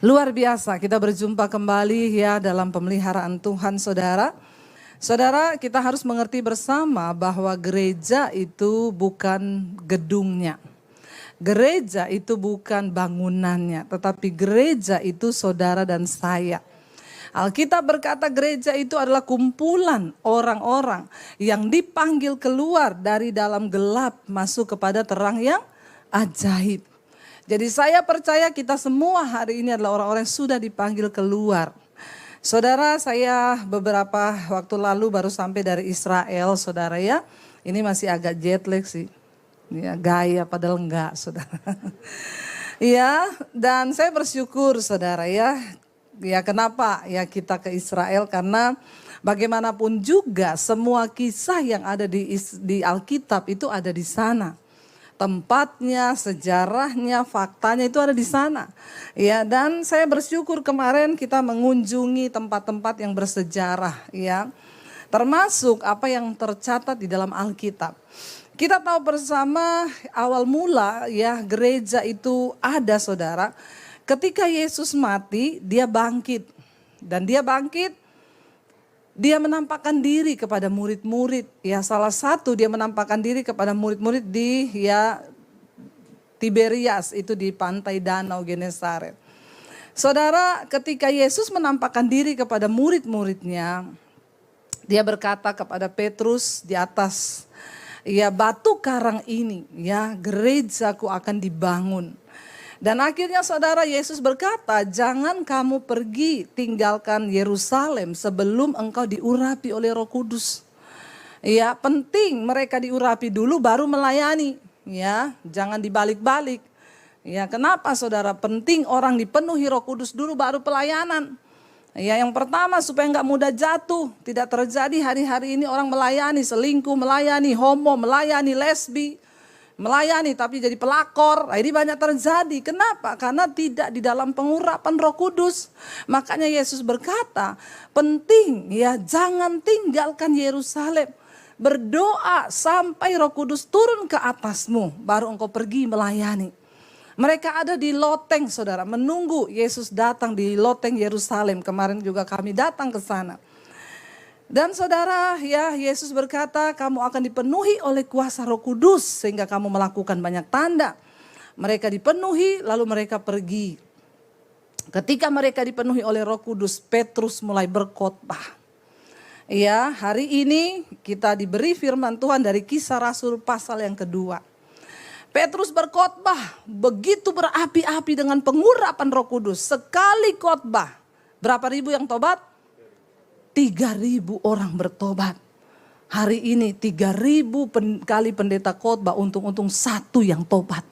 Luar biasa, kita berjumpa kembali ya dalam pemeliharaan Tuhan, saudara. Saudara, kita harus mengerti bersama bahwa gereja itu bukan gedungnya. Gereja itu bukan bangunannya, tetapi gereja itu saudara dan saya. Alkitab berkata gereja itu adalah kumpulan orang-orang yang dipanggil keluar dari dalam gelap masuk kepada terang yang ajaib. Jadi saya percaya kita semua hari ini adalah orang-orang yang sudah dipanggil keluar. Saudara, saya beberapa waktu lalu baru sampai dari Israel, saudara ya. Ini masih agak jet lag sih. Ya, gaya padahal enggak, saudara. Ya, dan saya bersyukur saudara ya. Ya kenapa ya kita ke Israel? Karena bagaimanapun juga semua kisah yang ada di Alkitab itu ada di sana. Tempatnya, sejarahnya, faktanya itu ada di sana. Ya, dan saya bersyukur kemarin kita mengunjungi tempat-tempat yang bersejarah ya. Termasuk apa yang tercatat di dalam Alkitab. Kita tahu bersama awal mula ya gereja itu ada, saudara. Ketika Yesus mati, dia bangkit. Dan dia bangkit, dia menampakkan diri kepada murid-murid. Ya, salah satu dia menampakkan diri kepada murid-murid di ya Tiberias, itu di pantai Danau Genesaret. Saudara, ketika Yesus menampakkan diri kepada murid-muridnya, dia berkata kepada Petrus di atas ya batu karang ini, ya gerejaku akan dibangun. Dan akhirnya saudara, Yesus berkata, jangan kamu pergi tinggalkan Yerusalem sebelum engkau diurapi oleh Roh Kudus. Ya, penting mereka diurapi dulu baru melayani. Ya, jangan dibalik-balik. Ya, kenapa saudara? Penting orang dipenuhi Roh Kudus dulu baru pelayanan. Ya, yang pertama supaya enggak mudah jatuh. Tidak terjadi hari-hari ini orang melayani selingkuh, melayani homo, melayani lesbi. Melayani tapi jadi pelakor, ini banyak terjadi. Kenapa? Karena tidak di dalam pengurapan Roh Kudus. Makanya Yesus berkata, penting ya jangan tinggalkan Yerusalem. Berdoa sampai Roh Kudus turun ke atasmu, baru engkau pergi melayani. Mereka ada di loteng, saudara, menunggu Yesus datang di loteng Yerusalem. Kemarin juga kami datang ke sana. Dan saudara, ya Yesus berkata kamu akan dipenuhi oleh kuasa Roh Kudus sehingga kamu melakukan banyak tanda. Mereka dipenuhi lalu mereka pergi. Ketika mereka dipenuhi oleh Roh Kudus, Petrus mulai berkhotbah. Ya, hari ini kita diberi firman Tuhan dari Kisah Rasul pasal yang kedua. Petrus berkhotbah begitu berapi-api dengan pengurapan Roh Kudus. Sekali khotbah, berapa ribu yang tobat? 3.000 orang bertobat. Hari ini 3.000 kali pendeta khotbah, untung-untung satu yang tobat.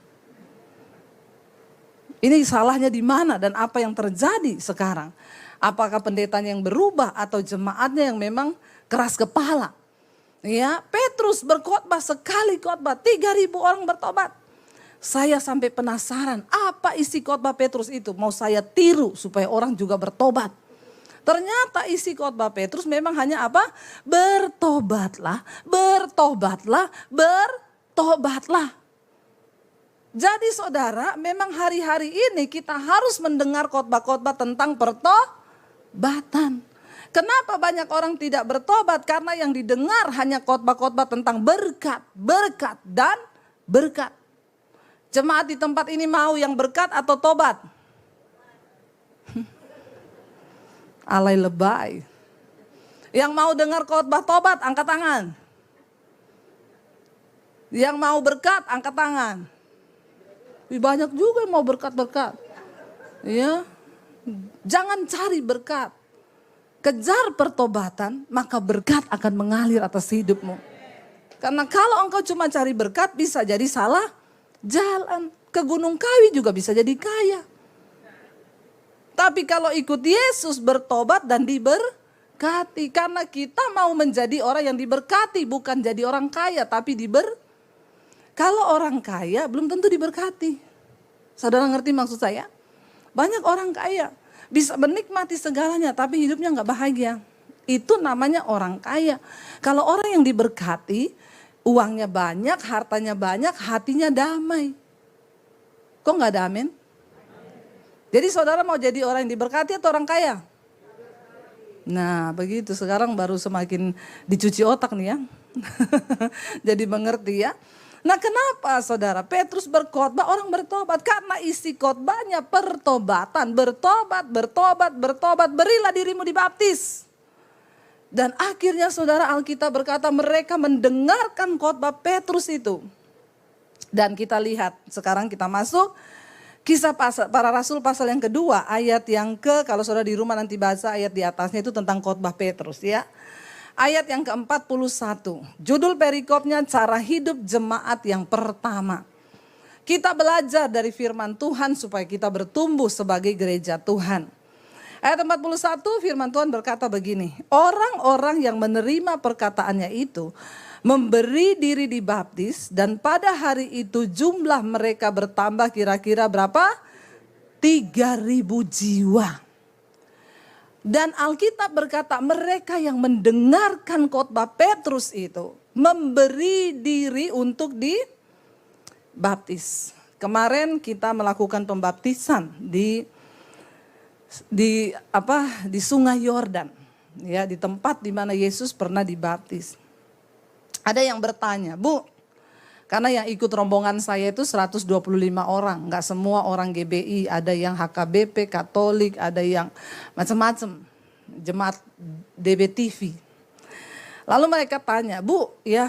Ini salahnya di mana dan apa yang terjadi sekarang? Apakah pendetanya yang berubah atau jemaatnya yang memang keras kepala? Ya, Petrus berkhotbah sekali khotbah 3.000 orang bertobat. Saya sampai penasaran apa isi khotbah Petrus itu, mau saya tiru supaya orang juga bertobat. Ternyata isi khotbah Petrus memang hanya apa? Bertobatlah, bertobatlah, bertobatlah. Jadi saudara, memang hari-hari ini kita harus mendengar khotbah-khotbah tentang pertobatan. Kenapa banyak orang tidak bertobat? Karena yang didengar hanya khotbah-khotbah tentang berkat, berkat, dan berkat. Jemaat di tempat ini mau yang berkat atau tobat? Alay lebay. Yang mau dengar khotbah tobat, angkat tangan. Yang mau berkat, angkat tangan. Banyak juga yang mau berkat-berkat. Ya, jangan cari berkat. Kejar pertobatan, maka berkat akan mengalir atas hidupmu. Karena kalau engkau cuma cari berkat, bisa jadi salah jalan. Ke Gunung Kawi juga bisa jadi kaya. Tapi kalau ikut Yesus bertobat dan diberkati. Karena kita mau menjadi orang yang diberkati. Bukan jadi orang kaya tapi Kalau orang kaya belum tentu diberkati. Saudara ngerti maksud saya? Banyak orang kaya. Bisa menikmati segalanya tapi hidupnya gak bahagia. Itu namanya orang kaya. Kalau orang yang diberkati, uangnya banyak, hartanya banyak, hatinya damai. Kok gak ada amin? Jadi saudara mau jadi orang yang diberkati atau orang kaya? Nah begitu, sekarang baru semakin dicuci otak nih ya. Jadi mengerti ya. Nah kenapa saudara Petrus berkhotbah orang bertobat? Karena isi khotbahnya pertobatan. Bertobat, bertobat, bertobat, berilah dirimu dibaptis. Dan akhirnya saudara Alkitab berkata mereka mendengarkan khotbah Petrus itu. Dan kita lihat sekarang kita masuk Kisah Para Rasul pasal yang kedua ayat yang kalau saudara di rumah nanti baca ayat di atasnya itu tentang khotbah Petrus ya. Ayat yang ke-41, judul perikopnya cara hidup jemaat yang pertama. Kita belajar dari firman Tuhan supaya kita bertumbuh sebagai gereja Tuhan. Ayat 41 firman Tuhan berkata begini, orang-orang yang menerima perkataannya itu memberi diri dibaptis dan pada hari itu jumlah mereka bertambah kira-kira berapa? 3.000 jiwa. Dan Alkitab berkata mereka yang mendengarkan khotbah Petrus itu memberi diri untuk dibaptis. Kemarin kita melakukan pembaptisan di Sungai Yordan, ya, di tempat di mana Yesus pernah dibaptis. Ada yang bertanya, Bu, karena yang ikut rombongan saya itu 125 orang, nggak semua orang GBI, ada yang HKBP, Katolik, ada yang macam-macam, jemaat DBTV. Lalu mereka tanya, Bu, ya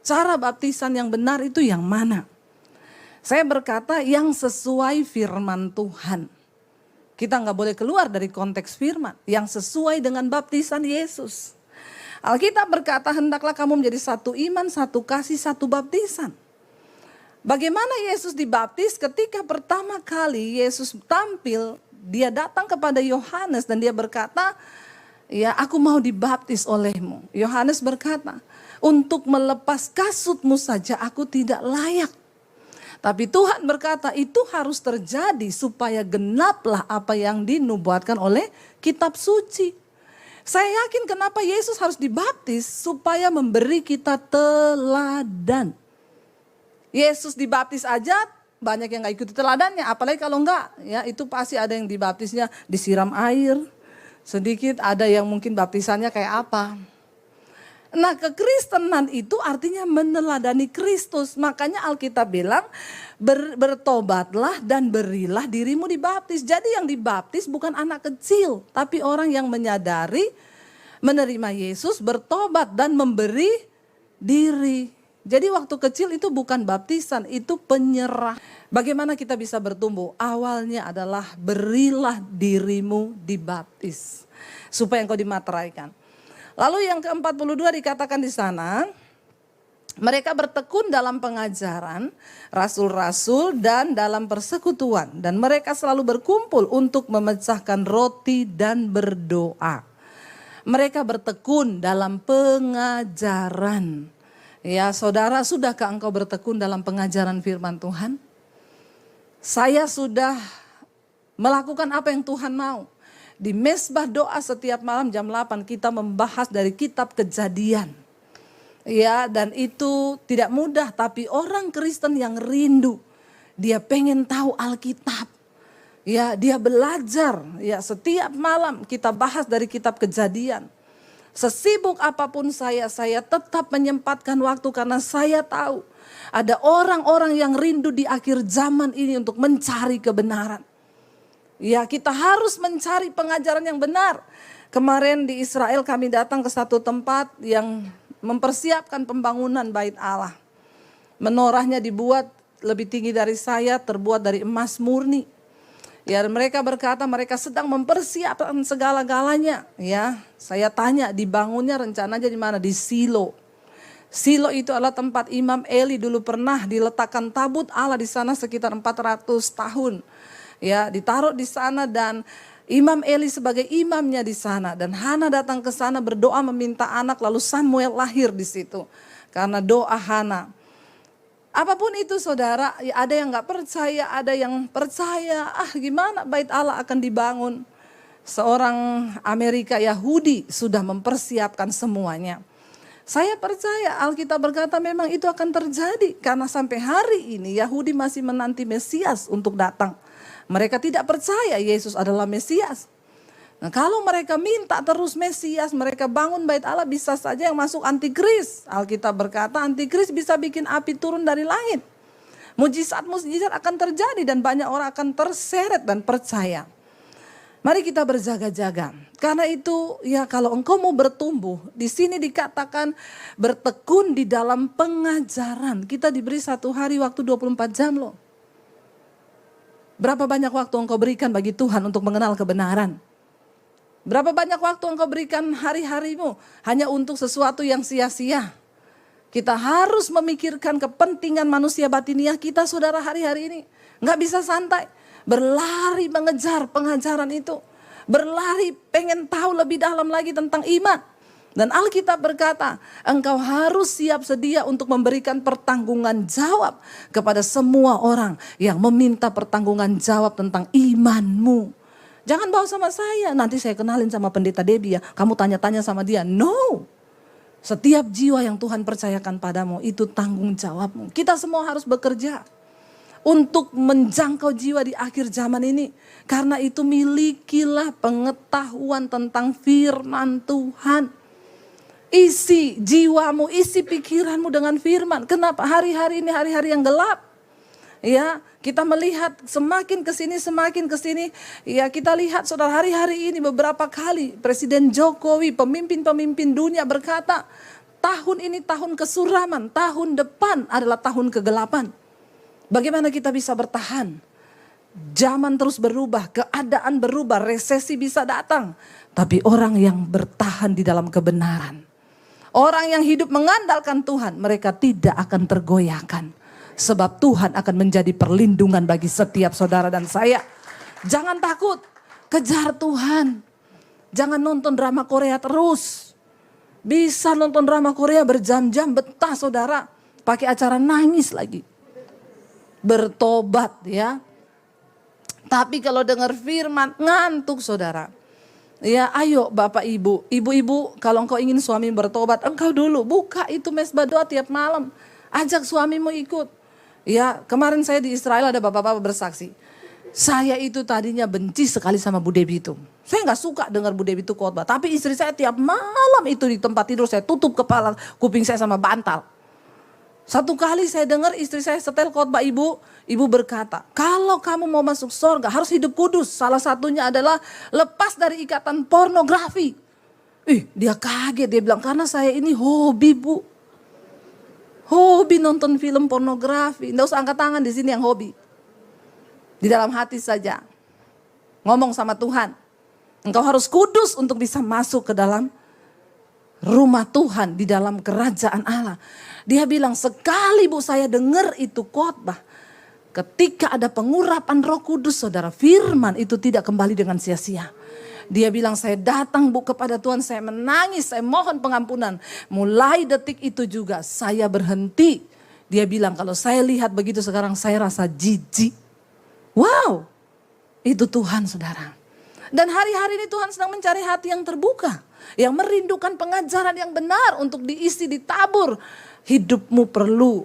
cara baptisan yang benar itu yang mana? Saya berkata yang sesuai firman Tuhan. Kita nggak boleh keluar dari konteks firman, yang sesuai dengan baptisan Yesus. Alkitab berkata hendaklah kamu menjadi satu iman, satu kasih, satu baptisan. Bagaimana Yesus dibaptis? Ketika pertama kali Yesus tampil, dia datang kepada Yohanes dan dia berkata, ya aku mau dibaptis olehmu. Yohanes berkata, untuk melepas kasutmu saja aku tidak layak. Tapi Tuhan berkata itu harus terjadi supaya genaplah apa yang dinubuatkan oleh kitab suci. Saya yakin kenapa Yesus harus dibaptis supaya memberi kita teladan. Yesus dibaptis aja banyak yang gak ikuti teladannya, apalagi kalau enggak, ya itu pasti ada yang dibaptisnya disiram air sedikit, ada yang mungkin baptisannya kayak apa. Nah kekristenan itu artinya meneladani Kristus, makanya Alkitab bilang bertobatlah dan berilah dirimu dibaptis. Jadi yang dibaptis bukan anak kecil, tapi orang yang menyadari, menerima Yesus, bertobat dan memberi diri. Jadi waktu kecil itu bukan baptisan, itu penyerah. Bagaimana kita bisa bertumbuh? Awalnya adalah berilah dirimu dibaptis, supaya engkau dimateraikan. Lalu yang ke-42 dikatakan di sana, mereka bertekun dalam pengajaran rasul-rasul dan dalam persekutuan. Dan mereka selalu berkumpul untuk memecahkan roti dan berdoa. Mereka bertekun dalam pengajaran. Ya saudara, sudahkah engkau bertekun dalam pengajaran firman Tuhan? Saya sudah melakukan apa yang Tuhan mau. Di mesbah doa setiap malam jam 8 kita membahas dari kitab Kejadian. Ya, dan itu tidak mudah, tapi orang Kristen yang rindu, dia pengen tahu Alkitab. Ya, dia belajar. Ya, setiap malam kita bahas dari kitab Kejadian. Sesibuk apapun saya tetap menyempatkan waktu karena saya tahu ada orang-orang yang rindu di akhir zaman ini untuk mencari kebenaran. Ya, kita harus mencari pengajaran yang benar. Kemarin di Israel kami datang ke satu tempat yang mempersiapkan pembangunan bait Allah. Menorahnya dibuat lebih tinggi dari saya, terbuat dari emas murni. Ya, mereka berkata mereka sedang mempersiapkan segala-galanya. Ya, saya tanya dibangunnya rencananya di mana? Di Silo. Silo itu adalah tempat Imam Eli dulu pernah diletakkan tabut Allah di sana sekitar 400 tahun. Ya, ditaruh di sana dan Imam Eli sebagai imamnya di sana, dan Hana datang ke sana berdoa meminta anak, lalu Samuel lahir di situ karena doa Hana. Apapun itu saudara, ya ada yang nggak percaya, ada yang percaya. Gimana bait Allah akan dibangun? Seorang Amerika Yahudi sudah mempersiapkan semuanya. Saya percaya Alkitab berkata memang itu akan terjadi karena sampai hari ini Yahudi masih menanti Mesias untuk datang. Mereka tidak percaya Yesus adalah Mesias. Nah, kalau mereka minta terus Mesias, mereka bangun bait Allah, bisa saja yang masuk antikris. Alkitab berkata antikris bisa bikin api turun dari langit. Mujizat-mujizat akan terjadi dan banyak orang akan terseret dan percaya. Mari kita berjaga-jaga. Karena itu ya kalau engkau mau bertumbuh, di sini dikatakan bertekun di dalam pengajaran. Kita diberi 1 hari waktu 24 jam loh. Berapa banyak waktu engkau berikan bagi Tuhan untuk mengenal kebenaran? Berapa banyak waktu engkau berikan hari-harimu hanya untuk sesuatu yang sia-sia? Kita harus memikirkan kepentingan manusia batiniah kita saudara hari-hari ini. Nggak bisa santai. Berlari mengejar pengajaran itu. Berlari pengen tahu lebih dalam lagi tentang iman. Dan Alkitab berkata, engkau harus siap sedia untuk memberikan pertanggungan jawab kepada semua orang yang meminta pertanggungan jawab tentang imanmu. Jangan bawa sama saya, nanti saya kenalin sama pendeta Debbie ya. Kamu tanya-tanya sama dia. No. Setiap jiwa yang Tuhan percayakan padamu itu tanggung jawabmu. Kita semua harus bekerja untuk menjangkau jiwa di akhir zaman ini. Karena itu milikilah pengetahuan tentang firman Tuhan. Isi jiwamu, isi pikiranmu dengan firman. Kenapa? Hari-hari ini hari-hari yang gelap. Ya, kita melihat semakin ke sini. Ya, kita lihat saudara hari-hari ini beberapa kali Presiden Jokowi, pemimpin-pemimpin dunia berkata, tahun ini tahun kesuraman, tahun depan adalah tahun kegelapan. Bagaimana kita bisa bertahan? Zaman terus berubah, keadaan berubah, resesi bisa datang. Tapi orang yang bertahan di dalam kebenaran, orang yang hidup mengandalkan Tuhan, mereka tidak akan tergoyahkan. Sebab Tuhan akan menjadi perlindungan bagi setiap saudara dan saya. Jangan takut, kejar Tuhan. Jangan nonton drama Korea terus. Bisa nonton drama Korea berjam-jam, betah saudara. Pakai acara nangis lagi. Bertobat ya. Tapi kalau dengar firman ngantuk saudara. Ya ayo Bapak Ibu, ibu-ibu kalau engkau ingin suami bertobat, engkau dulu buka itu mesbah doa tiap malam. Ajak suamimu ikut. Ya kemarin saya di Israel ada bapak-bapak bersaksi. Saya itu tadinya benci sekali sama Bu Debbie itu. Saya gak suka dengar Bu Debbie itu khotbah. Tapi istri saya tiap malam itu di tempat tidur saya tutup kepala kuping saya sama bantal. Satu kali saya dengar istri saya setel khotbah ibu berkata, kalau kamu mau masuk surga harus hidup kudus. Salah satunya adalah lepas dari ikatan pornografi. Dia kaget, dia bilang karena saya ini hobi Bu. Hobi nonton film pornografi. Nggak usah angkat tangan di sini yang hobi. Di dalam hati saja. Ngomong sama Tuhan. Engkau harus kudus untuk bisa masuk ke dalam rumah Tuhan, di dalam kerajaan Allah. Dia bilang sekali Bu saya dengar itu khotbah. Ketika ada pengurapan Roh Kudus saudara, firman itu tidak kembali dengan sia-sia. Dia bilang saya datang Bu kepada Tuhan, saya menangis, saya mohon pengampunan. Mulai detik itu juga saya berhenti. Dia bilang kalau saya lihat begitu sekarang saya rasa jijik. Wow, itu Tuhan saudara. Dan hari-hari ini Tuhan sedang mencari hati yang terbuka. Yang merindukan pengajaran yang benar untuk diisi, ditabur. Hidupmu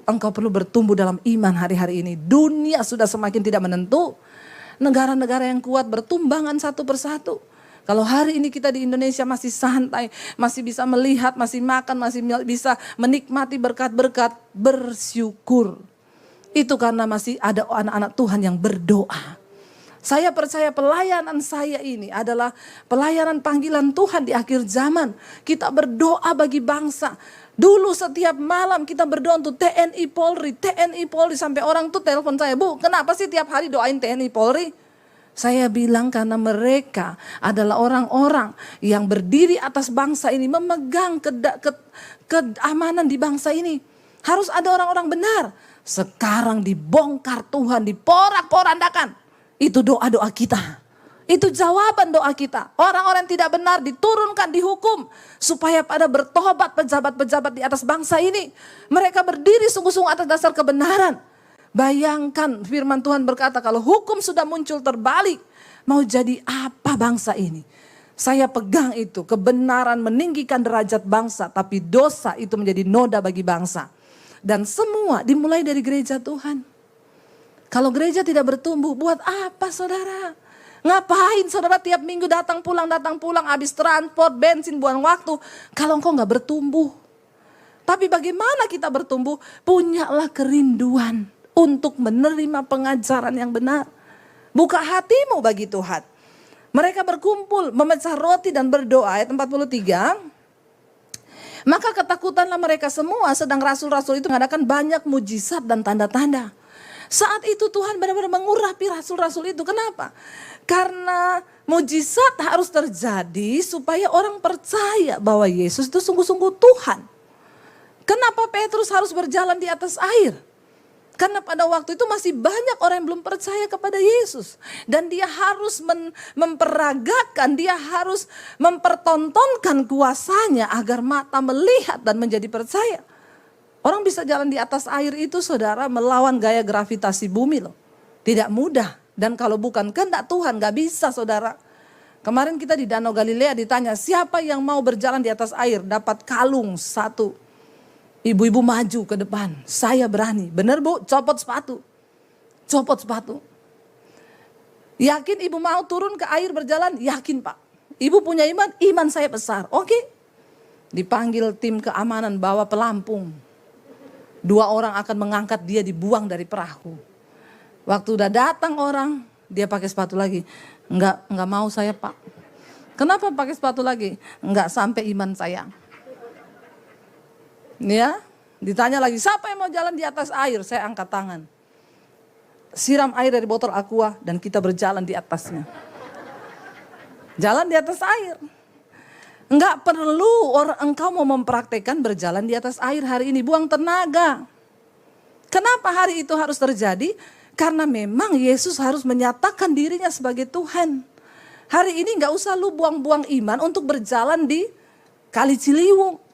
engkau perlu bertumbuh dalam iman hari-hari ini. Dunia sudah semakin tidak menentu. Negara-negara yang kuat bertumbangan satu persatu. Kalau hari ini kita di Indonesia masih santai, masih bisa melihat, masih makan, masih bisa menikmati berkat-berkat, bersyukur. Itu karena masih ada anak-anak Tuhan yang berdoa. Saya percaya pelayanan saya ini adalah pelayanan panggilan Tuhan di akhir zaman. Kita berdoa bagi bangsa. Dulu setiap malam kita berdoa untuk TNI Polri sampai orang tuh telepon saya, Bu kenapa sih tiap hari doain TNI Polri? Saya bilang karena mereka adalah orang-orang yang berdiri atas bangsa ini, memegang keamanan di bangsa ini. Harus ada orang-orang benar. Sekarang dibongkar Tuhan, diporak-porandakan. Itu doa-doa kita. Itu jawaban doa kita. Orang-orang yang tidak benar diturunkan, dihukum. Supaya pada bertobat pejabat-pejabat di atas bangsa ini. Mereka berdiri sungguh-sungguh atas dasar kebenaran. Bayangkan firman Tuhan berkata kalau hukum sudah muncul terbalik. Mau jadi apa bangsa ini? Saya pegang itu. Kebenaran meninggikan derajat bangsa. Tapi dosa itu menjadi noda bagi bangsa. Dan semua dimulai dari gereja Tuhan. Kalau gereja tidak bertumbuh, buat apa saudara? Ngapain saudara tiap minggu datang pulang, habis transport, bensin, buang waktu. Kalau engkau gak bertumbuh. Tapi bagaimana kita bertumbuh? Punyalah kerinduan untuk menerima pengajaran yang benar. Buka hatimu bagi Tuhan. Mereka berkumpul, memecah roti dan berdoa. Ayat 43. Maka ketakutanlah mereka semua, sedang rasul-rasul itu mengadakan banyak mujizat dan tanda-tanda. Saat itu Tuhan benar-benar mengurapi rasul-rasul itu. Kenapa? Karena mujizat harus terjadi supaya orang percaya bahwa Yesus itu sungguh-sungguh Tuhan. Kenapa Petrus harus berjalan di atas air? Karena pada waktu itu masih banyak orang yang belum percaya kepada Yesus. Dan dia harus memperagakan, dia harus mempertontonkan kuasanya agar mata melihat dan menjadi percaya. Orang bisa jalan di atas air itu saudara melawan gaya gravitasi bumi loh. Tidak mudah. Dan kalau bukan kehendak Tuhan gak bisa saudara. Kemarin kita di Danau Galilea ditanya siapa yang mau berjalan di atas air dapat kalung satu. Ibu-ibu maju ke depan. Saya berani. Benar bu? Copot sepatu. Copot sepatu. Yakin ibu mau turun ke air berjalan? Yakin pak. Ibu punya iman? Iman saya besar. Oke. Dipanggil tim keamanan bawa pelampung. 2 orang akan mengangkat dia dibuang dari perahu. Waktu udah datang orang, dia pakai sepatu lagi. Enggak mau saya pak. Kenapa pakai sepatu lagi? Enggak sampai iman saya. Ya, ditanya lagi siapa yang mau jalan di atas air? Saya angkat tangan. Siram air dari botol aqua dan kita berjalan di atasnya. Jalan di atas air. Enggak perlu engkau mau mempraktekkan berjalan di atas air hari ini. Buang tenaga. Kenapa hari itu harus terjadi? Karena memang Yesus harus menyatakan dirinya sebagai Tuhan. Hari ini enggak usah lu buang-buang iman untuk berjalan di Kali Ciliwung.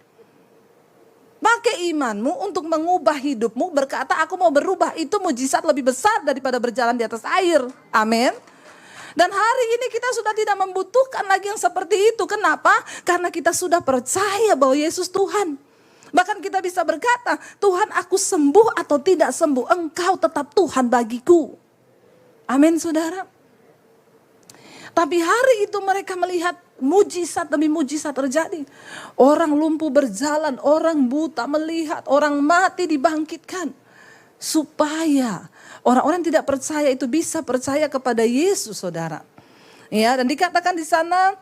Pakai imanmu untuk mengubah hidupmu. Berkata aku mau berubah. Itu mujizat lebih besar daripada berjalan di atas air. Amin. Dan hari ini kita sudah tidak membutuhkan lagi yang seperti itu. Kenapa? Karena kita sudah percaya bahwa Yesus Tuhan. Bahkan kita bisa berkata, Tuhan aku sembuh atau tidak sembuh, Engkau tetap Tuhan bagiku. Amin saudara. Tapi hari itu mereka melihat mujizat demi mujizat terjadi. Orang lumpuh berjalan, orang buta melihat, orang mati dibangkitkan. Supaya orang-orang yang tidak percaya itu bisa percaya kepada Yesus saudara. Ya, dan dikatakan di sana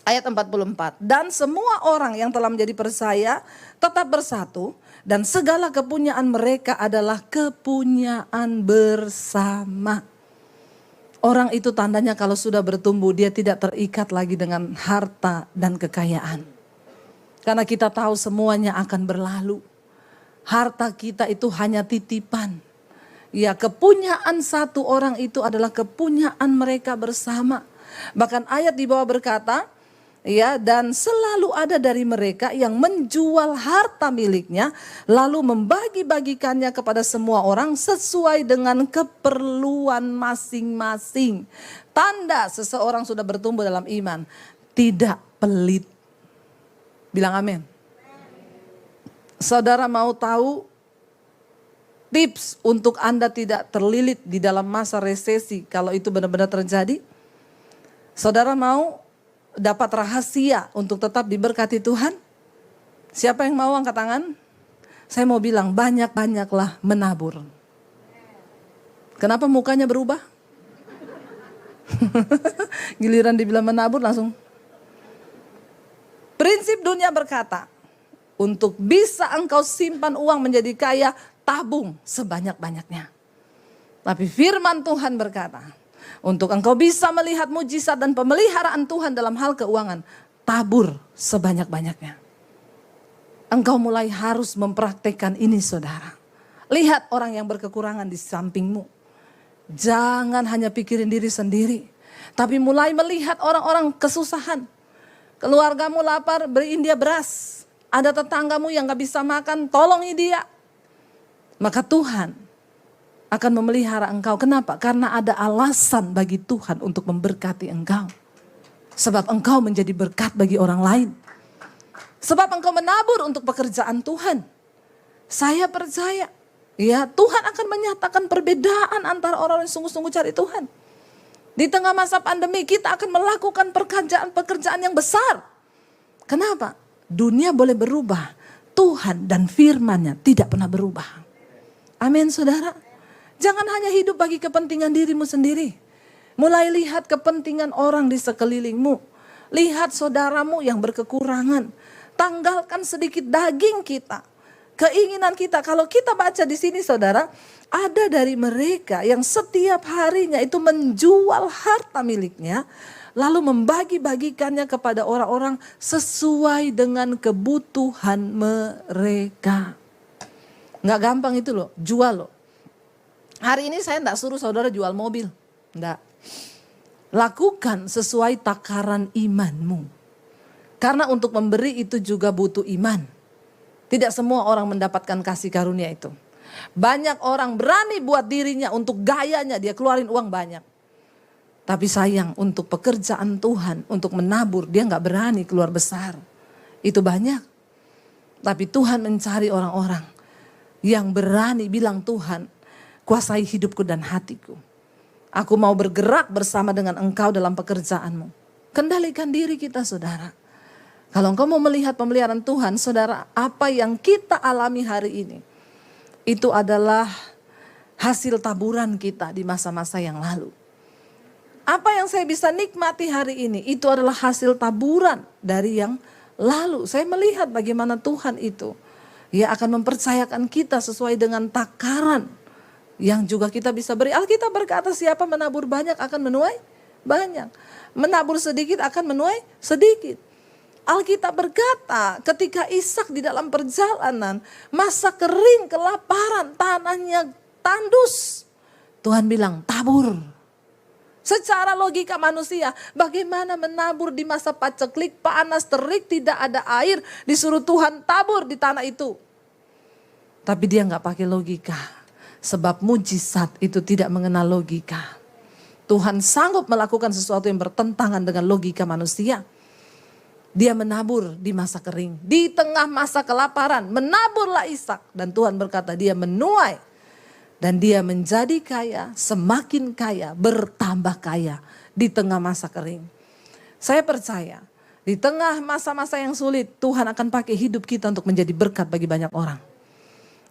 ayat 44. Dan semua orang yang telah menjadi percaya tetap bersatu. Dan segala kepunyaan mereka adalah kepunyaan bersama. Orang itu tandanya kalau sudah bertumbuh dia tidak terikat lagi dengan harta dan kekayaan. Karena kita tahu semuanya akan berlalu. Harta kita itu hanya titipan. Ya, kepunyaan satu orang itu adalah kepunyaan mereka bersama. Bahkan ayat di bawah berkata, ya, dan selalu ada dari mereka yang menjual harta miliknya lalu membagi-bagikannya kepada semua orang sesuai dengan keperluan masing-masing. Tanda seseorang sudah bertumbuh dalam iman, tidak pelit. Bilang amin. Saudara mau tahu tips untuk Anda tidak terlilit di dalam masa resesi kalau itu benar-benar terjadi? Saudara mau dapat rahasia untuk tetap diberkati Tuhan? Siapa yang mau angkat tangan? Saya mau bilang banyak-banyaklah menabur. Kenapa mukanya berubah? Giliran dibilang menabur langsung. Prinsip dunia berkata, untuk bisa engkau simpan uang menjadi kaya, tabung sebanyak-banyaknya. Tapi firman Tuhan berkata, untuk engkau bisa melihat mujizat dan pemeliharaan Tuhan dalam hal keuangan, tabur sebanyak-banyaknya. Engkau mulai harus mempraktekkan ini saudara. Lihat orang yang berkekurangan di sampingmu. Jangan hanya pikirin diri sendiri. Tapi mulai melihat orang-orang kesusahan. Keluargamu lapar, beriin dia beras. Ada tetanggamu yang gak bisa makan, tolongi dia. Maka Tuhan akan memelihara engkau. Kenapa? Karena ada alasan bagi Tuhan untuk memberkati engkau. Sebab engkau menjadi berkat bagi orang lain. Sebab engkau menabur untuk pekerjaan Tuhan. Saya percaya Ya, Tuhan akan menyatakan perbedaan antara orang yang sungguh-sungguh cari Tuhan. Di tengah masa pandemi kita akan melakukan pekerjaan yang besar. Kenapa? Dunia boleh berubah, Tuhan dan firman-Nya tidak pernah berubah. Amin, saudara. Jangan hanya hidup bagi kepentingan dirimu sendiri. Mulai lihat kepentingan orang di sekelilingmu. Lihat saudaramu yang berkekurangan. Tanggalkan sedikit daging kita. Keinginan kita. Kalau kita baca di sini saudara, ada dari mereka yang setiap harinya itu menjual harta miliknya. Lalu membagi-bagikannya kepada orang-orang sesuai dengan kebutuhan mereka. Nggak gampang itu loh, jual loh. Hari ini saya enggak suruh saudara jual mobil. Enggak. Lakukan sesuai takaran imanmu. Karena untuk memberi itu juga butuh iman. Tidak semua orang mendapatkan kasih karunia itu. Banyak orang berani buat dirinya untuk gayanya dia keluarin uang banyak. Tapi sayang untuk pekerjaan Tuhan, untuk menabur dia enggak berani keluar besar. Itu banyak. Tapi Tuhan mencari orang-orang yang berani bilang Tuhan, kuasai hidupku dan hatiku. Aku mau bergerak bersama dengan Engkau dalam pekerjaanmu. Kendalikan diri kita saudara. Kalau engkau mau melihat pemeliharaan Tuhan saudara, apa yang kita alami hari ini. Itu adalah hasil taburan kita di masa-masa yang lalu. Apa yang saya bisa nikmati hari ini, itu adalah hasil taburan dari yang lalu. Saya melihat bagaimana Tuhan itu. Ia akan mempercayakan kita sesuai dengan takaran yang juga kita bisa beri. Alkitab berkata siapa menabur banyak akan menuai banyak. Menabur sedikit akan menuai sedikit. Alkitab berkata ketika Ishak di dalam perjalanan, masa kering, kelaparan, tanahnya tandus. Tuhan bilang tabur. Secara logika manusia, bagaimana menabur di masa paceklik, panas, terik, tidak ada air, disuruh Tuhan tabur di tanah itu. Tapi dia nggak pakai logika, sebab mujizat itu tidak mengenal logika. Tuhan sanggup melakukan sesuatu yang bertentangan dengan logika manusia. Dia menabur di masa kering, di tengah masa kelaparan, menaburlah Ishak dan Tuhan berkata dia menuai. Dan dia menjadi kaya, semakin kaya, bertambah kaya di tengah masa kering. Saya percaya di tengah masa-masa yang sulit Tuhan akan pakai hidup kita untuk menjadi berkat bagi banyak orang.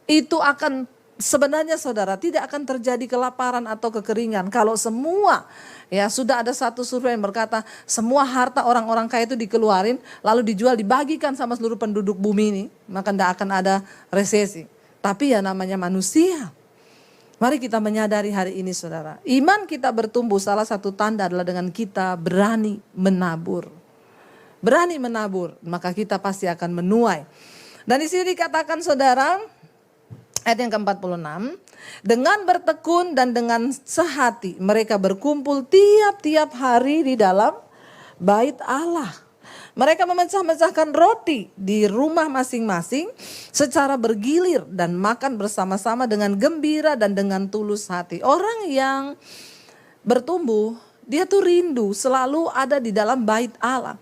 Itu akan sebenarnya saudara tidak akan terjadi kelaparan atau kekeringan. Kalau semua ya sudah ada satu survei yang berkata semua harta orang-orang kaya itu dikeluarin lalu dijual dibagikan sama seluruh penduduk bumi ini. Maka tidak akan ada resesi. Tapi ya namanya manusia. Mari kita menyadari hari ini saudara. Iman kita bertumbuh salah satu tanda adalah dengan kita berani menabur. Berani menabur maka kita pasti akan menuai. Dan di sini dikatakan saudara ayat yang ke-46. Dengan bertekun dan dengan sehati mereka berkumpul tiap-tiap hari di dalam bait Allah. Mereka memecah-mecahkan roti di rumah masing-masing secara bergilir dan makan bersama-sama dengan gembira dan dengan tulus hati. Orang yang bertumbuh, dia tuh rindu selalu ada di dalam bait Allah.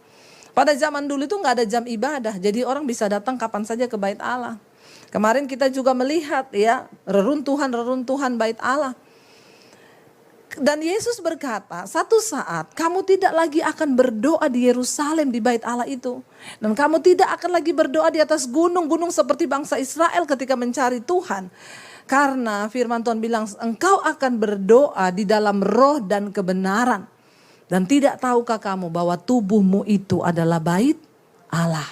Pada zaman dulu itu nggak ada jam ibadah, jadi orang bisa datang kapan saja ke bait Allah. Kemarin kita juga melihat ya reruntuhan bait Allah. Dan Yesus berkata, satu saat kamu tidak lagi akan berdoa di Yerusalem di bait Allah itu. Dan kamu tidak akan lagi berdoa di atas gunung-gunung seperti bangsa Israel ketika mencari Tuhan. Karena firman Tuhan bilang, engkau akan berdoa di dalam roh dan kebenaran. Dan tidak tahukah kamu bahwa tubuhmu itu adalah bait Allah.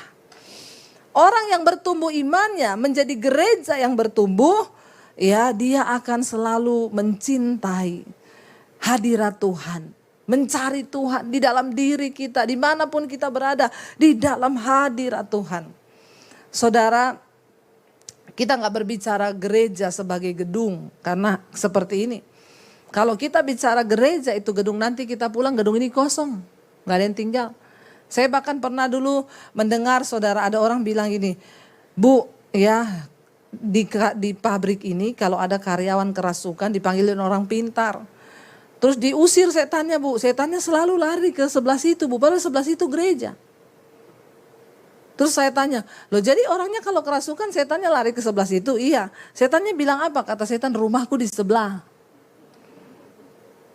Orang yang bertumbuh imannya menjadi gereja yang bertumbuh, ya dia akan selalu mencintai hadirat Tuhan, mencari Tuhan di dalam diri kita, dimanapun kita berada, di dalam hadirat Tuhan. Saudara, kita nggak berbicara gereja sebagai gedung, karena seperti ini. Kalau kita bicara gereja itu gedung, nanti kita pulang gedung ini kosong, nggak ada yang tinggal. Saya bahkan pernah dulu mendengar saudara ada orang bilang gini, Bu, ya di pabrik ini kalau ada karyawan kerasukan dipanggilin orang pintar. Terus diusir setannya Bu, setannya selalu lari ke sebelah situ Bu, padahal sebelah situ gereja. Terus saya tanya, loh jadi orangnya kalau kerasukan setannya lari ke sebelah situ? Iya. Setannya bilang apa? Kata setan, rumahku di sebelah.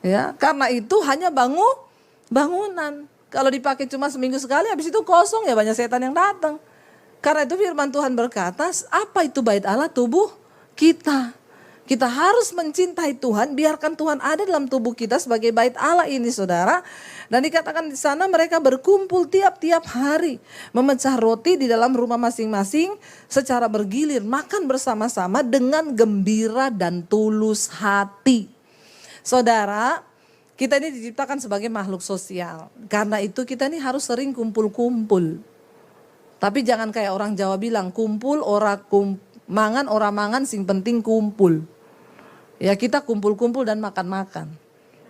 Ya, karena itu hanya bangunan. Kalau dipakai cuma seminggu sekali, habis itu kosong ya banyak setan yang datang. Karena itu firman Tuhan berkata, apa itu bait Allah? Tubuh kita. Kita harus mencintai Tuhan, biarkan Tuhan ada dalam tubuh kita sebagai bait Allah ini, saudara. Dan dikatakan di sana mereka berkumpul tiap-tiap hari, memecah roti di dalam rumah masing-masing secara bergilir, makan bersama-sama dengan gembira dan tulus hati. Saudara, kita ini diciptakan sebagai makhluk sosial. Karena itu kita ini harus sering kumpul-kumpul. Tapi jangan kayak orang Jawa bilang, kumpul mangan ora mangan sing penting kumpul. Ya kita kumpul-kumpul dan makan-makan.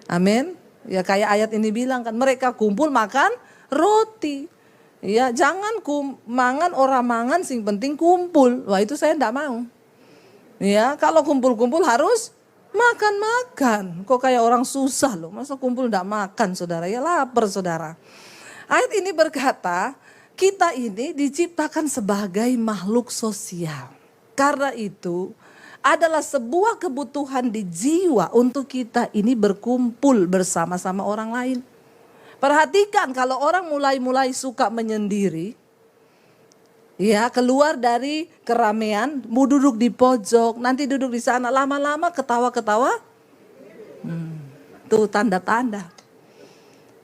Amin. Ya kayak ayat ini bilang kan, mereka kumpul makan roti. Ya jangan mangan ora mangan sing penting kumpul. Wah itu saya enggak mau. Ya kalau kumpul-kumpul harus makan-makan. Kok kayak orang susah loh. Masa kumpul enggak makan saudara. Ya lapar saudara. Ayat ini berkata, kita ini diciptakan sebagai makhluk sosial. Karena itu adalah sebuah kebutuhan di jiwa untuk kita ini berkumpul bersama-sama orang lain. Perhatikan kalau orang mulai suka menyendiri, ya keluar dari keramaian, mau duduk di pojok, nanti duduk di sana, lama-lama ketawa-ketawa, tuh tanda-tanda.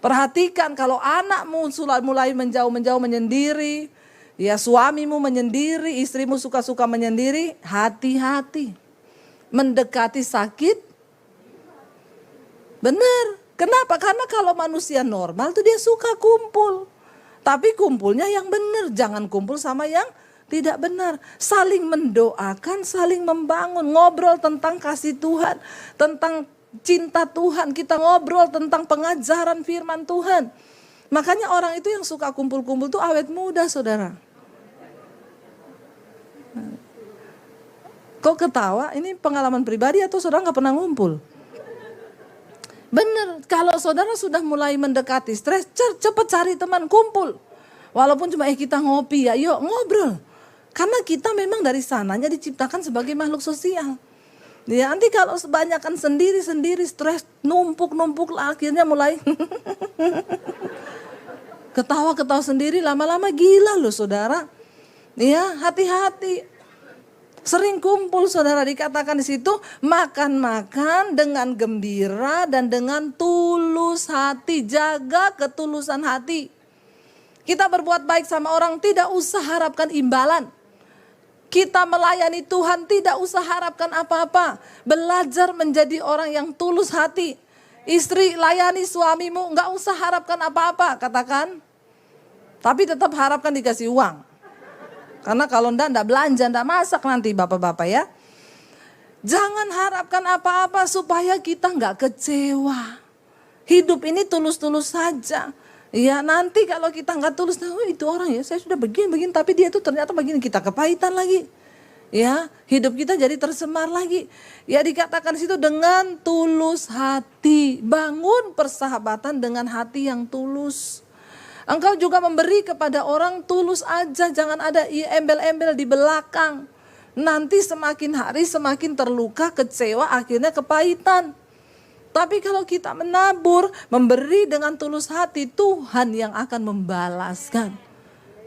Perhatikan kalau anakmu mulai menjauh menyendiri, ya suamimu menyendiri, istrimu suka-suka menyendiri, hati-hati. Mendekati sakit, benar. Kenapa? Karena kalau manusia normal tuh dia suka kumpul. Tapi kumpulnya yang benar, jangan kumpul sama yang tidak benar. Saling mendoakan, saling membangun, ngobrol tentang kasih Tuhan, tentang cinta Tuhan, kita ngobrol tentang pengajaran firman Tuhan. Makanya orang itu yang suka kumpul-kumpul tuh awet muda saudara. Kok ketawa? Ini pengalaman pribadi atau saudara gak pernah ngumpul? Bener, kalau saudara sudah mulai mendekati stres, cepat cari teman kumpul. Walaupun cuma kita ngopi ya, yuk ngobrol. Karena kita memang dari sananya diciptakan sebagai makhluk sosial. Ya, nanti kalau sebanyakan sendiri-sendiri stres numpuk-numpuk lah, akhirnya mulai ketawa-ketawa sendiri, lama-lama gila loh saudara. Ya, hati-hati. Sering kumpul saudara, dikatakan di situ makan-makan dengan gembira dan dengan tulus hati. Jaga ketulusan hati. Kita berbuat baik sama orang tidak usah harapkan imbalan. Kita melayani Tuhan tidak usah harapkan apa-apa. Belajar menjadi orang yang tulus hati. Istri layani suamimu enggak usah harapkan apa-apa, katakan. Tapi tetap harapkan dikasih uang. Karena kalau enggak belanja, enggak masak nanti bapak-bapak ya. Jangan harapkan apa-apa supaya kita enggak kecewa. Hidup ini tulus-tulus saja. Ya nanti kalau kita enggak tulus, oh itu orang ya saya sudah begini, tapi dia itu ternyata begini, kita kepahitan lagi. Ya hidup kita jadi tercemar lagi. Ya dikatakan situ dengan tulus hati. Bangun persahabatan dengan hati yang tulus. Engkau juga memberi kepada orang tulus aja, jangan ada embel-embel di belakang. Nanti semakin hari semakin terluka, kecewa, akhirnya kepahitan. Tapi kalau kita menabur, memberi dengan tulus hati, Tuhan yang akan membalaskan.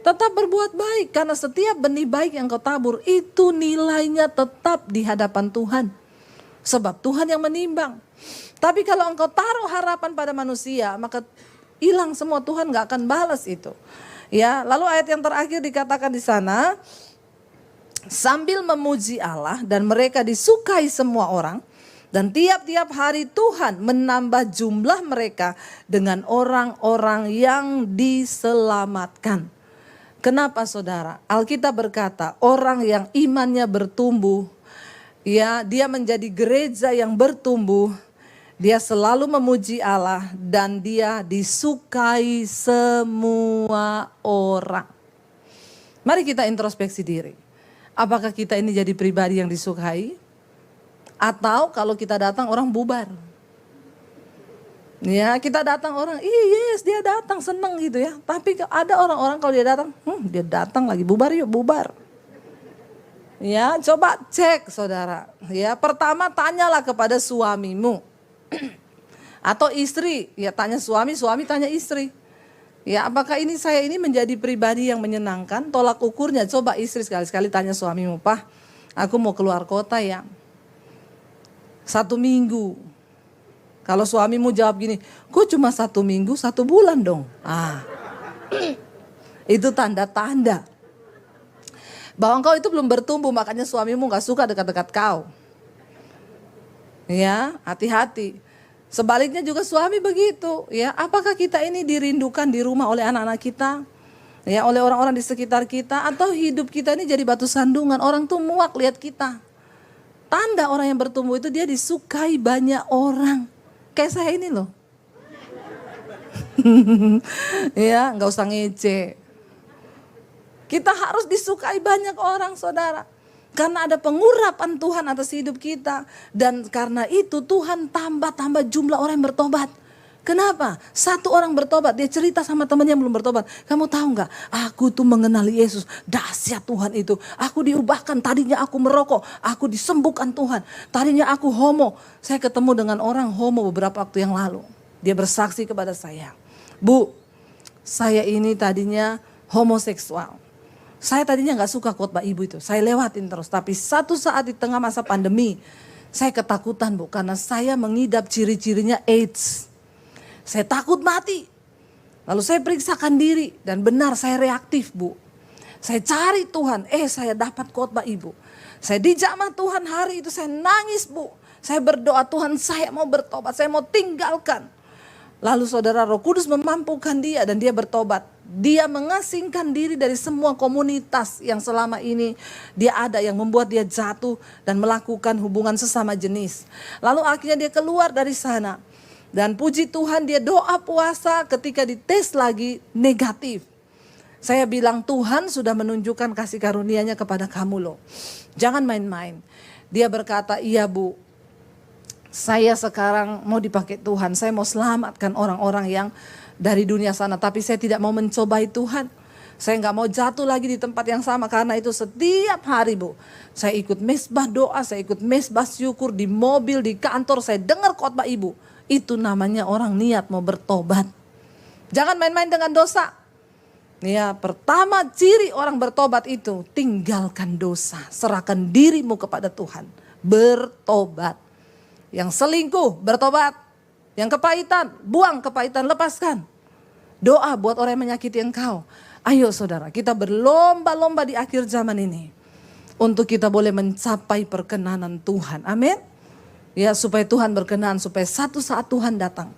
Tetap berbuat baik, karena setiap benih baik yang kau tabur, itu nilainya tetap di hadapan Tuhan. Sebab Tuhan yang menimbang. Tapi kalau engkau taruh harapan pada manusia, maka hilang semua, Tuhan gak akan balas itu. Ya, lalu ayat yang terakhir dikatakan di sana, sambil memuji Allah dan mereka disukai semua orang, dan tiap-tiap hari Tuhan menambah jumlah mereka dengan orang-orang yang diselamatkan. Kenapa saudara? Alkitab berkata, orang yang imannya bertumbuh, ya dia menjadi gereja yang bertumbuh. Dia selalu memuji Allah dan dia disukai semua orang. Mari kita introspeksi diri. Apakah kita ini jadi pribadi yang disukai? Atau kalau kita datang orang bubar? Ya, kita datang orang, yes dia datang, seneng gitu ya. Tapi ada orang-orang kalau dia datang lagi, bubar yuk, bubar. Ya, coba cek saudara. Ya, pertama tanyalah kepada suamimu. Atau istri, ya tanya suami, suami tanya istri. Ya, apakah saya ini menjadi pribadi yang menyenangkan? Tolak ukurnya, coba istri sekali-sekali tanya suamimu, "Pak, aku mau keluar kota ya. 1 minggu." Kalau suamimu jawab gini, "Kok cuma 1 minggu, 1 bulan dong?" Itu tanda-tanda bahwa engkau itu belum bertumbuh, makanya suamimu gak suka dekat-dekat kau. Ya, hati-hati. Sebaliknya juga suami begitu. Ya, apakah kita ini dirindukan di rumah oleh anak-anak kita? Ya, oleh orang-orang di sekitar kita, atau hidup kita ini jadi batu sandungan, orang tuh muak lihat kita. Tanda orang yang bertumbuh itu dia disukai banyak orang. Kayak saya ini loh. Ya, nggak usah ngece. Kita harus disukai banyak orang, saudara. Karena ada pengurapan Tuhan atas hidup kita. Dan karena itu Tuhan tambah jumlah orang yang bertobat. Kenapa? 1 orang bertobat, dia cerita sama temannya yang belum bertobat. "Kamu tahu nggak? Aku tuh mengenali Yesus, dahsyat Tuhan itu. Aku diubahkan, tadinya aku merokok, aku disembuhkan Tuhan. Tadinya aku homo." Saya ketemu dengan orang homo beberapa waktu yang lalu. Dia bersaksi kepada saya, "Bu, saya ini tadinya homoseksual. Saya tadinya nggak suka khotbah ibu itu, saya lewatin terus. Tapi satu saat di tengah masa pandemi, saya ketakutan, Bu, karena saya mengidap ciri-cirinya AIDS. Saya takut mati. Lalu saya periksakan diri dan benar saya reaktif, Bu. Saya cari Tuhan, saya dapat khotbah ibu. Saya dijamah Tuhan hari itu, saya nangis, Bu. Saya berdoa, Tuhan saya mau bertobat, saya mau tinggalkan. Lalu saudara, Roh Kudus memampukan dia dan dia bertobat. Dia mengasingkan diri dari semua komunitas yang selama ini dia ada yang membuat dia jatuh dan melakukan hubungan sesama jenis. Lalu akhirnya dia keluar dari sana. Dan puji Tuhan dia doa puasa, ketika dites lagi negatif. Saya bilang Tuhan sudah menunjukkan kasih karunia-Nya kepada kamu loh. Jangan main-main. Dia berkata, "Iya, Bu. Saya sekarang mau dipakai Tuhan. Saya mau selamatkan orang-orang yang dari dunia sana. Tapi saya tidak mau mencobai Tuhan. Saya gak mau jatuh lagi di tempat yang sama. Karena itu setiap hari, Bu, saya ikut mesbah doa, saya ikut mesbah syukur di mobil, di kantor. Saya dengar khotbah ibu. Itu namanya orang niat mau bertobat. Jangan main-main dengan dosa." Ya, pertama ciri orang bertobat itu tinggalkan dosa. Serahkan dirimu kepada Tuhan. Bertobat. Yang selingkuh, bertobat. Yang kepahitan, buang kepahitan, lepaskan. Doa buat orang yang menyakiti engkau. Ayo saudara, kita berlomba-lomba di akhir zaman ini. Untuk kita boleh mencapai perkenanan Tuhan. Amin. Ya, supaya Tuhan berkenan, supaya satu saat Tuhan datang.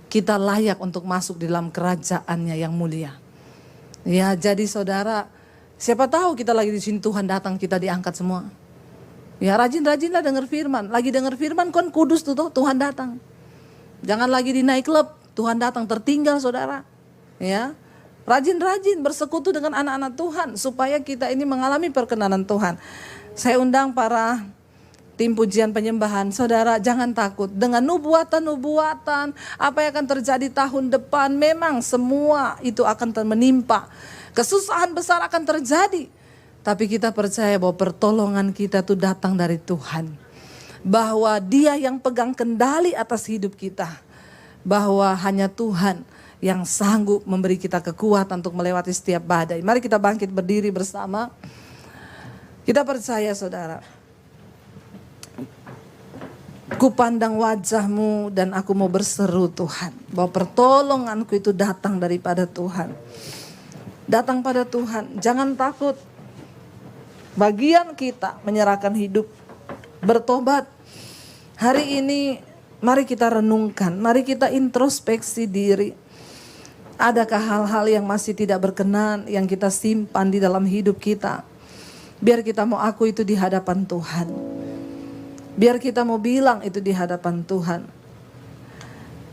Kita layak untuk masuk di dalam kerajaannya yang mulia. Ya, jadi saudara, siapa tahu kita lagi di sini Tuhan datang, kita diangkat semua. Ya, rajin-rajinlah dengar firman. Lagi dengar firman kan kudus tuh Tuhan datang. Jangan lagi di night club, Tuhan datang tertinggal saudara. Ya, rajin-rajin bersekutu dengan anak-anak Tuhan supaya kita ini mengalami perkenanan Tuhan. Saya undang para tim pujian penyembahan, saudara jangan takut dengan nubuatan-nubuatan apa yang akan terjadi tahun depan. Memang semua itu akan menimpa, kesusahan besar akan terjadi. Tapi kita percaya bahwa pertolongan kita itu datang dari Tuhan. Bahwa Dia yang pegang kendali atas hidup kita. Bahwa hanya Tuhan yang sanggup memberi kita kekuatan untuk melewati setiap badai. Mari kita bangkit berdiri bersama. Kita percaya saudara. Ku pandang wajah-Mu dan aku mau berseru Tuhan. Bahwa pertolonganku itu datang daripada Tuhan. Datang pada Tuhan. Jangan takut. Bagian kita menyerahkan hidup. Bertobat. Hari ini mari kita renungkan. Mari kita introspeksi diri. Adakah hal-hal yang masih tidak berkenan yang kita simpan di dalam hidup kita? Biar kita mau aku itu di hadapan Tuhan. Biar kita mau bilang itu di hadapan Tuhan.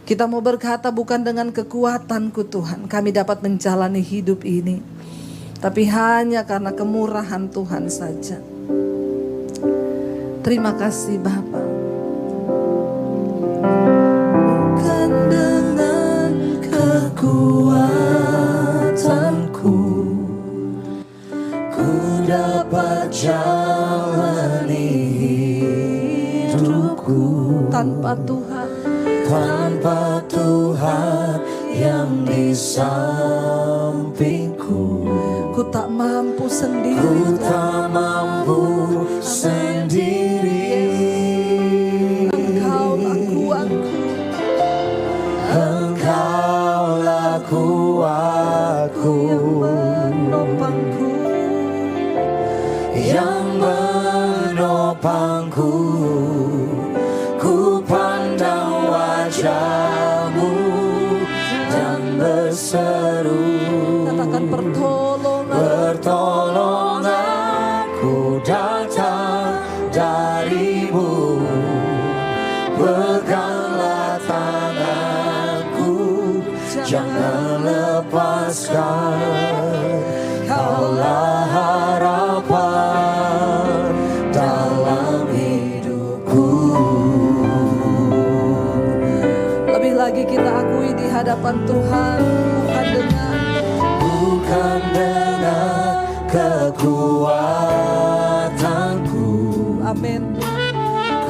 Kita mau berkata bukan dengan kekuatanku Tuhan kami dapat menjalani hidup ini. Tapi hanya karena kemurahan Tuhan saja. Terima kasih Bapa. Bukan dengan Tanpa Tuhan, tanpa Tuhan yang di sampingku, ku tak mampu sendiri. ku tak mampu sendiri. Engkaulah kuatku, Engkaulah kuatku, yang menopangku. yang menopangku. Ku pandang wajah-Mu dan berseru, Katakan pertolongan, pertolonganku datang dari-Mu. Peganglah tanganku, jangan lepaskan. Kaulah harapan dalam hidupku. lebih lagi kita akui di hadapan Tuhan, Bukan dengan kekuatanku, amin,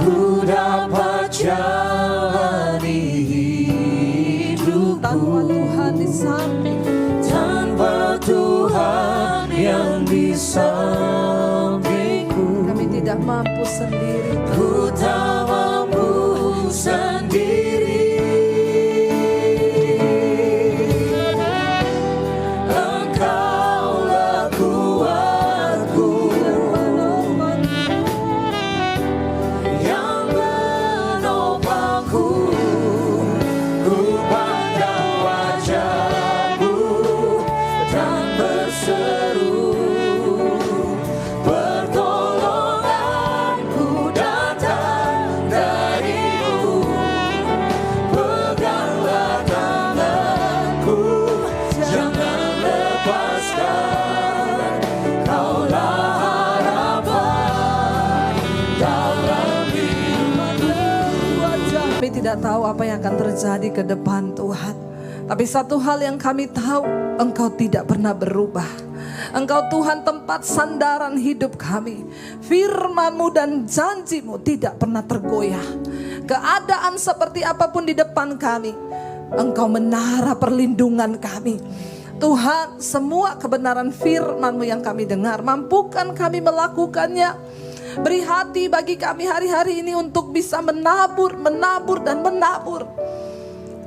ku dapat jalani hidupku. tanpa Tuhan di samping, Tanpa Tuhan yang di sampingku, kami tidak mampu sendiri. ku tak mampu sendiri. Engkaulah kuatku, yang menopangku. Ku pandang wajah-Mu dan berseru, pertolonganku datang dari-Mu. Peganglah tanganku, jangan lepaskan. Kaulah harapan dalam hidupku. Kami tidak tahu apa yang akan terjadi ke depan Tuhan. Tapi satu hal yang kami tahu, Engkau tidak pernah berubah. Engkau Tuhan tempat sandaran hidup kami. Firman-Mu dan janji-Mu tidak pernah tergoyah. Keadaan seperti apapun di depan kami, Engkau menara perlindungan kami. Tuhan, semua kebenaran firman-Mu yang kami dengar, mampukan kami melakukannya. Beri hati bagi kami hari-hari ini untuk bisa menabur, dan menabur.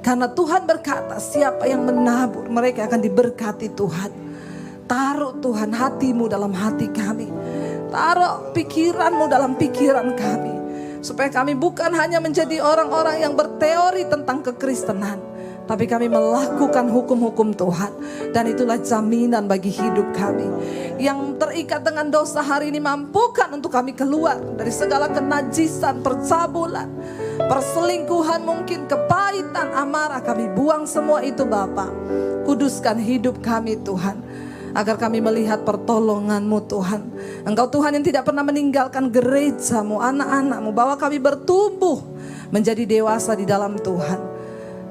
Karena Tuhan berkata, siapa yang menabur, mereka akan diberkati Tuhan. Taruh Tuhan hati-Mu dalam hati kami. Taruh pikiran-Mu dalam pikiran kami. Supaya kami bukan hanya menjadi orang-orang yang berteori tentang kekristenan, tapi kami melakukan hukum-hukum Tuhan. Dan itulah jaminan bagi hidup kami. Yang terikat dengan dosa hari ini, mampukan untuk kami keluar dari segala kenajisan, percabulan, perselingkuhan mungkin, kepahitan, amarah. Kami buang semua itu Bapa. Kuduskan hidup kami Tuhan, agar kami melihat pertolongan-Mu Tuhan. Engkau Tuhan yang tidak pernah meninggalkan gereja-Mu, anak-anak-Mu, bahwa kami bertumbuh menjadi dewasa di dalam Tuhan.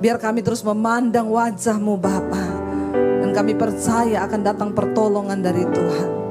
Biar kami terus memandang wajah-Mu Bapa, dan kami percaya akan datang pertolongan dari Tuhan.